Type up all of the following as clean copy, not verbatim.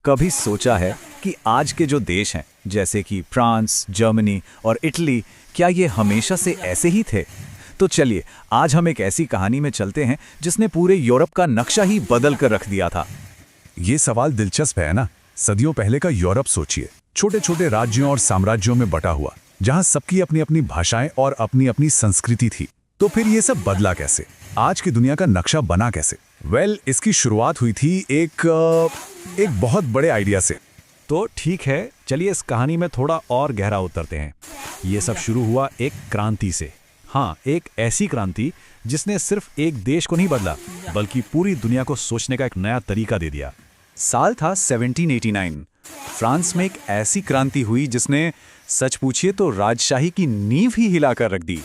कभी सोचा है कि आज के जो देश हैं जैसे कि फ्रांस, जर्मनी और इटली, क्या ये हमेशा से ऐसे ही थे? तो चलिए आज हम एक ऐसी कहानी में चलते हैं जिसने पूरे यूरोप का नक्शा ही बदल कर रख दिया था। ये सवाल दिलचस्प है ना। सदियों पहले का यूरोप सोचिए, छोटे छोटे राज्यों और साम्राज्यों में बटा हुआ, जहां सबकी अपनी अपनी भाषाएं और अपनी अपनी संस्कृति थी। तो फिर ये सब बदला कैसे? आज की दुनिया का नक्शा बना कैसे? इसकी शुरुआत हुई थी एक बहुत बड़े आइडिया से। तो ठीक है, चलिए इस कहानी में थोड़ा और गहरा उतरते हैं। ये सब शुरू हुआ एक क्रांति से। हाँ, एक ऐसी क्रांति जिसने सिर्फ एक देश को नहीं बदला, बल्कि पूरी दुनिया को सोचने का एक नया तरीका दे दिया। साल था 1789। फ्रांस में एक ऐसी क्रांति हुई जिसने, सच पूछिए तो, राजशाही की नींव ही हिलाकर रख दी।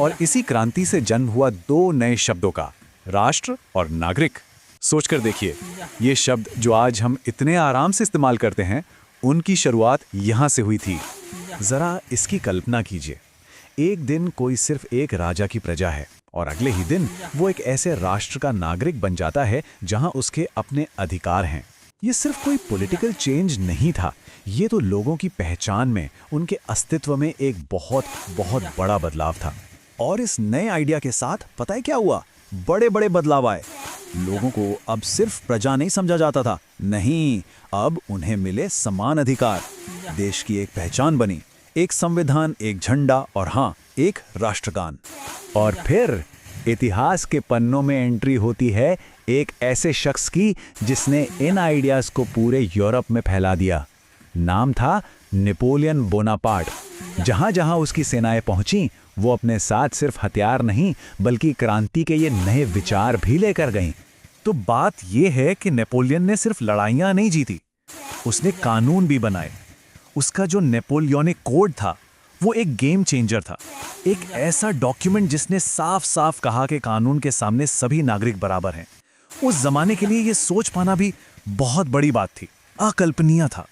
और इसी क्रांति से जन्म हुआ दो नए शब्दों का, राष्ट्र और नागरिक। सोचकर देखिए, ये शब्द जो आज हम इतने आराम से इस्तेमाल करते हैं, उनकी शुरुआत यहाँ से हुई थी। जरा इसकी कल्पना कीजिए, एक दिन कोई सिर्फ एक राजा की प्रजा है और अगले ही दिन वो एक ऐसे राष्ट्र का नागरिक बन जाता है जहां उसके अपने अधिकार हैं। ये सिर्फ कोई पॉलिटिकल चेंज नहीं था, ये तो लोगों की पहचान में, उनके अस्तित्व में एक बहुत बहुत बड़ा बदलाव था। और इस नए आइडिया के साथ पता है क्या हुआ? बड़े बड़े बदलाव आए। लोगों को अब सिर्फ प्रजा नहीं समझा जाता था, नहीं, अब उन्हें मिले समान अधिकार। देश की एक पहचान बनी, एक संविधान, एक झंडा और हाँ, एक राष्ट्रगान। और फिर इतिहास के पन्नों में एंट्री होती है एक ऐसे शख्स की जिसने इन आइडियाज को पूरे यूरोप में फैला दिया। नाम था नेपोलियन बोनापार्ट। जहां जहां उसकी सेनाएं पहुंची, वो अपने साथ सिर्फ हथियार नहीं बल्कि क्रांति के ये नए विचार भी लेकर गईं। तो बात यह है कि नेपोलियन ने सिर्फ लड़ाइयां नहीं जीती, उसने कानून भी बनाए। उसका जो नेपोलियनिक कोड था वो एक गेम चेंजर था, एक ऐसा डॉक्यूमेंट जिसने साफ साफ कहा कि कानून के सामने सभी नागरिक बराबर हैं। उस जमाने के लिए ये सोच पाना भी बहुत बड़ी बात थी, अकल्पनीय था।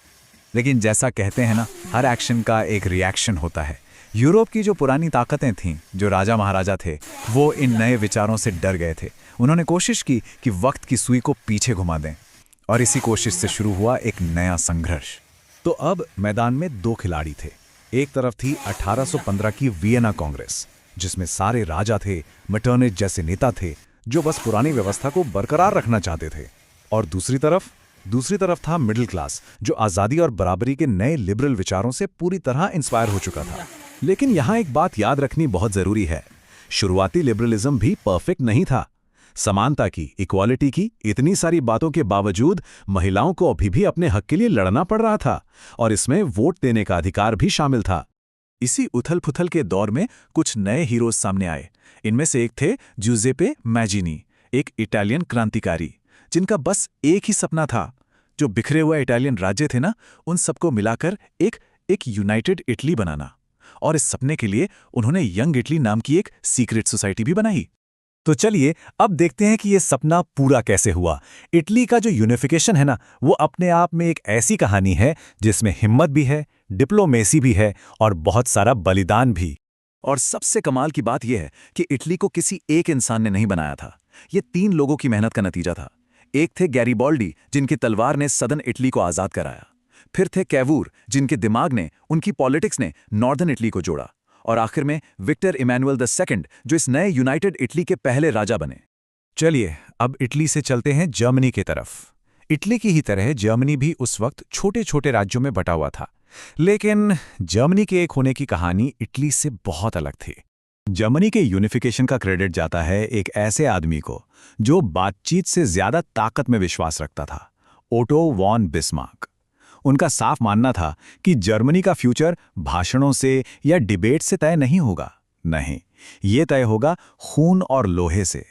लेकिन जैसा कहते हैं ना, हर एक्शन का एक रिएक्शन होता है। यूरोप की जो पुरानी ताकतें थीं, जो राजा महाराजा थे, वो इन नए विचारों से डर गए थे। उन्होंने कोशिश की कि वक्त की सुई को पीछे घुमा दें, और इसी कोशिश से शुरू हुआ एक नया संघर्ष। तो अब मैदान में दो खिलाड़ी थे। एक तरफ थी 1815 की वियना कांग्रेस, जिसमें सारे राजा थे, मेटरनिच जैसे नेता थे जो बस पुरानी व्यवस्था को बरकरार रखना चाहते थे। और दूसरी तरफ था मिडिल क्लास, जो आज़ादी और बराबरी के नए लिबरल विचारों से पूरी तरह इंस्पायर हो चुका था। लेकिन यहाँ एक बात याद रखनी बहुत जरूरी है, शुरुआती लिबरलिज्म भी परफेक्ट नहीं था। समानता की, इक्वालिटी की इतनी सारी बातों के बावजूद महिलाओं को अभी भी अपने हक के लिए लड़ना पड़ रहा था, और इसमें वोट देने का अधिकार भी शामिल था। इसी उथल-पुथल के दौर में कुछ नए हीरोज सामने आए। इनमें से एक थे ज्यूजेप्पे मैजिनी, एक इटालियन क्रांतिकारी जिनका बस एक ही सपना था, जो बिखरे हुए इटालियन राज्य थे ना, उन सबको मिलाकर एक यूनाइटेड इटली बनाना। और इस सपने के लिए उन्होंने यंग इटली नाम की एक सीक्रेट सोसाइटी भी बनाई। तो चलिए अब देखते हैं कि ये सपना पूरा कैसे हुआ। इटली का जो यूनिफिकेशन है ना, वो अपने आप में एक ऐसी कहानी है जिसमें हिम्मत भी है, डिप्लोमेसी भी है और बहुत सारा बलिदान भी। और सबसे कमाल की बात यह है कि इटली को किसी एक इंसान ने नहीं बनाया था, ये 3 लोगों की मेहनत का नतीजा था। एक थे गैरिबॉल्डी, जिनकी तलवार ने सदर्न इटली को आजाद कराया। फिर थे कैवूर, जिनके दिमाग ने, उनकी पॉलिटिक्स ने नॉर्दर्न इटली को जोड़ा। और आखिर में विक्टर इमैनुअल II, जो इस नए यूनाइटेड इटली के पहले राजा बने। चलिए अब इटली से चलते हैं जर्मनी की तरफ। इटली की ही तरह जर्मनी भी उस वक्त छोटे छोटे राज्यों में बटा हुआ था, लेकिन जर्मनी के एक होने की कहानी इटली से बहुत अलग थी। जर्मनी के यूनिफिकेशन का क्रेडिट जाता है एक ऐसे आदमी को जो बातचीत से ज्यादा ताकत में विश्वास रखता था, ओटो वॉन बिस्मार्क। उनका साफ मानना था कि जर्मनी का फ्यूचर भाषणों से या डिबेट से तय नहीं होगा, नहीं, ये तय होगा खून और लोहे से,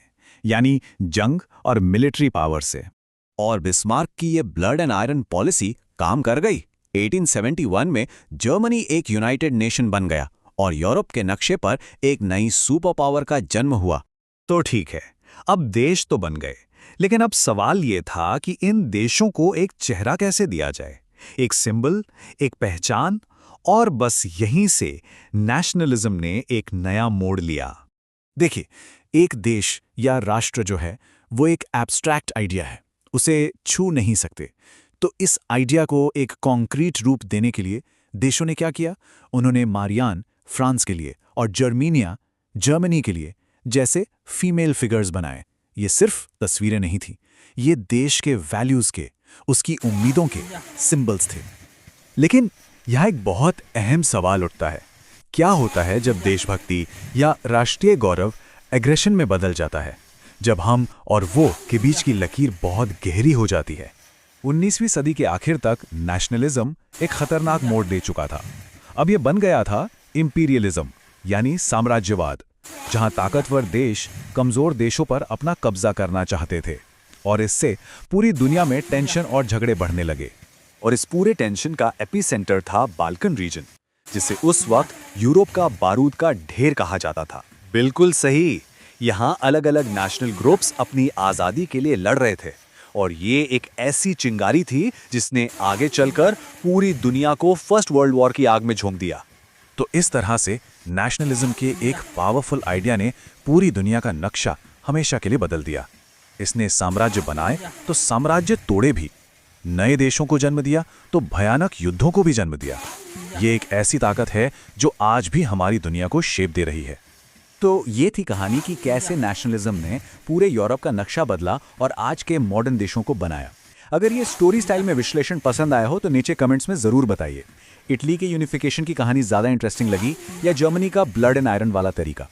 यानी जंग और मिलिट्री पावर से। और बिस्मार्क की ये ब्लड एंड आयरन पॉलिसी काम कर गई। 1871 में जर्मनी एक यूनाइटेड नेशन बन गया और यूरोप के नक्शे पर एक नई सुपर पावर का जन्म हुआ। तो ठीक है, अब देश तो बन गए, लेकिन अब सवाल ये था कि इन देशों को एक चेहरा कैसे दिया जाए, एक सिंबल, एक पहचान। और बस यहीं से नेशनलिज्म ने एक नया मोड़ लिया। देखिए, एक देश या राष्ट्र जो है वो एक एब्स्ट्रैक्ट आइडिया है, उसे छू नहीं सकते। तो इस आइडिया को एक कॉन्क्रीट रूप देने के लिए देशों ने क्या किया? उन्होंने मारियान फ्रांस के लिए और जर्मीनिया जर्मनी के लिए जैसे फीमेल फिगर्स बनाए। ये सिर्फ तस्वीरें नहीं थी, ये देश के वैल्यूज के, उसकी उम्मीदों के सिंबल्स थे। लेकिन यह एक बहुत अहम सवाल उठता है, क्या होता है जब देशभक्ति या राष्ट्रीय गौरव एग्रेशन में बदल जाता है, जब हम और वो के बीच की लकीर बहुत गहरी हो जाती है? 19वीं सदी के आखिर तक नेशनलिज्म एक खतरनाक मोड़ ले चुका था। अब यह बन गया था इंपीरियलिज्म, यानी साम्राज्यवाद, जहां ताकतवर देश कमजोर देशों पर अपना कब्जा करना चाहते थे और इससे पूरी दुनिया में टेंशन और झगड़े बढ़ने लगे। और इस पूरे टेंशन का एपिसेंटर था बाल्कन रीजन, जिसे उस वक्त यूरोप का बारूद का ढेर कहा जाता था। बिल्कुल सही, यहाँ अलग अलग नेशनल ग्रुप्स अपनी आज़ादी के लिए लड़ रहे थे और ये एक ऐसी चिंगारी थी जिसने आगे चलकर पूरी दुनिया को फर्स्ट वर्ल्ड वॉर की आग में झोंक दिया। तो इस तरह से नेशनलिज्म के एक पावरफुल आइडिया ने पूरी दुनिया का नक्शा हमेशा के लिए बदल दिया। इसने साम्राज्य बनाए तो साम्राज्य तोड़े भी, नए देशों को जन्म दिया तो भयानक युद्धों को भी जन्म दिया। ये एक ऐसी ताकत है जो आज भी हमारी दुनिया को शेप दे रही है। तो ये थी कहानी कि कैसे नेशनलिज्म ने पूरे यूरोप का नक्शा बदला और आज के मॉडर्न देशों को बनाया। अगर ये स्टोरी स्टाइल में विश्लेषण पसंद आया हो तो नीचे कमेंट्स में जरूर बताइए। इटली के यूनिफिकेशन की कहानी ज्यादा इंटरेस्टिंग लगी या जर्मनी का ब्लड एंड आयरन वाला तरीका?